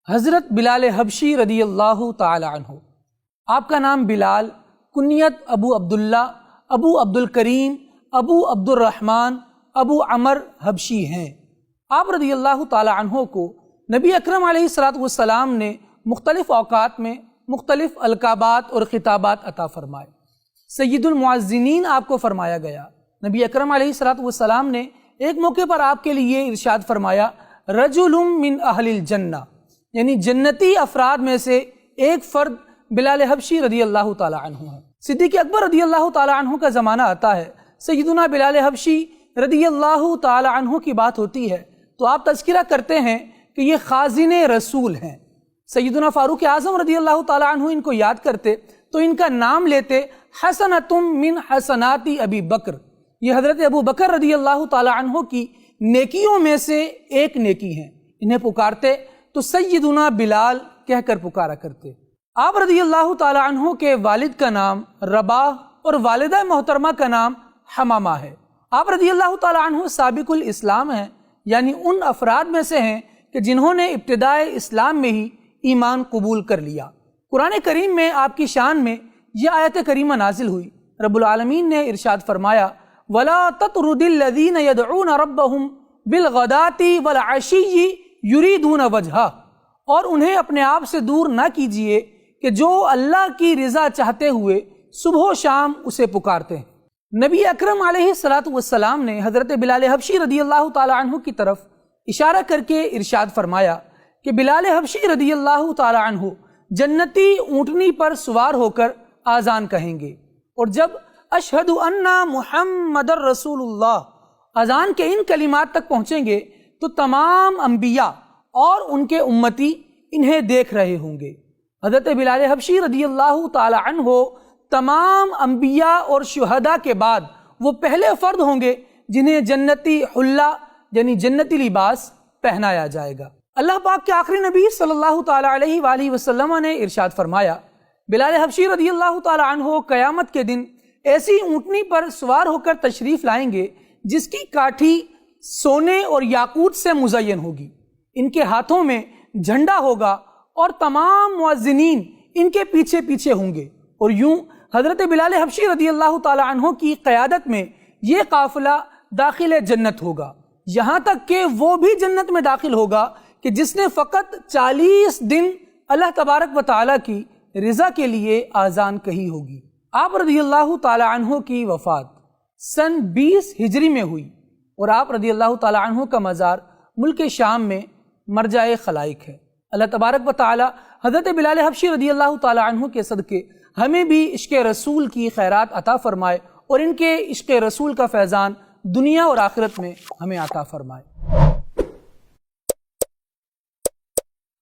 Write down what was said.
حضرت بلال حبشی رضی اللہ تعالی عنہ، آپ کا نام بلال، کنیت ابو عبداللہ، ابو عبد الکریم، ابو عبد الرحمن، ابو عمر حبشی ہیں۔ آپ رضی اللہ تعالی عنہ کو نبی اکرم علیہ السلام نے مختلف اوقات میں مختلف القابات اور خطابات عطا فرمائے۔ سید المعزنین آپ کو فرمایا گیا۔ نبی اکرم علیہ السلام نے ایک موقع پر آپ کے لیے ارشاد فرمایا، رجل من اہل الجنہ، یعنی جنتی افراد میں سے ایک فرد بلال حبشی رضی اللہ تعالی عنہ ہے۔ صدیق اکبر رضی اللہ تعالی عنہ کا زمانہ آتا ہے، سیدنا بلال حبشی رضی اللہ تعالی عنہ کی بات ہوتی ہے تو آپ تذکرہ کرتے ہیں کہ یہ خازن رسول ہیں۔ سیدنا فاروق اعظم رضی اللہ تعالی عنہ ان کو یاد کرتے تو ان کا نام لیتے حسنۃ من حسنات ابی بکر، یہ حضرت ابو بکر رضی اللہ تعالی عنہ کی نیکیوں میں سے ایک نیکی ہیں۔ انہیں پکارتے تو سیدنا بلال کہہ کر پکارا کرتے۔ آپ رضی اللہ تعالی عنہ کے والد کا نام رباح اور والدہ محترمہ کا نام حمامہ ہے۔ آپ رضی اللہ تعالی عنہ سابق الاسلام ہیں، یعنی ان افراد میں سے ہیں کہ جنہوں نے ابتدائے اسلام میں ہی ایمان قبول کر لیا۔ قرآن کریم میں آپ کی شان میں یہ آیت کریمہ نازل ہوئی۔ رب العالمین نے ارشاد فرمایا، وَلَا تَطْرُدِ الَّذِينَ يَدْعُونَ رَبَّهُمْ بِالْغَدَاةِ وَالْعَشِيِّ يُرِيدُونَ وَجْهَهُ، اور انہیں اپنے آپ سے دور نہ کیجئے کہ جو اللہ کی رضا چاہتے ہوئے صبح و شام اسے پکارتے ہیں۔ نبی اکرم علیہ السلام نے حضرت بلال حبشی رضی اللہ تعالی عنہ کی طرف اشارہ کر کے ارشاد فرمایا کہ بلال حبشی رضی اللہ تعالی عنہ جنتی اونٹنی پر سوار ہو کر آذان کہیں گے، اور جب اشہد ان محمد رسول اللہ اذان کے ان کلمات تک پہنچیں گے تو تمام انبیاء اور ان کے امتی انہیں دیکھ رہے ہوں گے۔ حضرت بلال حبشی رضی اللہ تعالی عنہ تمام انبیاء اور شہداء کے بعد وہ پہلے فرد ہوں گے جنہیں جنتی حلہ یعنی جنتی لباس پہنایا جائے گا۔ اللہ پاک کے آخری نبی صلی اللہ تعالی علیہ وآلہ وسلم نے ارشاد فرمایا، بلال حبشی رضی اللہ تعالی عنہ قیامت کے دن ایسی اونٹنی پر سوار ہو کر تشریف لائیں گے جس کی کاٹھی سونے اور یاقوت سے مزین ہوگی، ان کے ہاتھوں میں جھنڈا ہوگا اور تمام مؤذنین ان کے پیچھے پیچھے ہوں گے، اور یوں حضرت بلال حبشی رضی اللہ تعالی عنہ کی قیادت میں یہ قافلہ داخل جنت ہوگا، یہاں تک کہ وہ بھی جنت میں داخل ہوگا کہ جس نے فقط 40 دن اللہ تبارک و تعالی کی رضا کے لیے آذان کہی ہوگی۔ آپ رضی اللہ تعالی عنہ کی وفات سن 20 ہجری میں ہوئی، اور آپ رضی اللہ تعالی عنہ کا مزار ملک شام میں مرجع خلائق ہے۔ اللہ تبارک و تعالی حضرت بلال حبشی رضی اللہ تعالی عنہ کے صدقے ہمیں بھی عشق رسول کی خیرات عطا فرمائے، اور ان کے عشق رسول کا فیضان دنیا اور آخرت میں ہمیں عطا فرمائے۔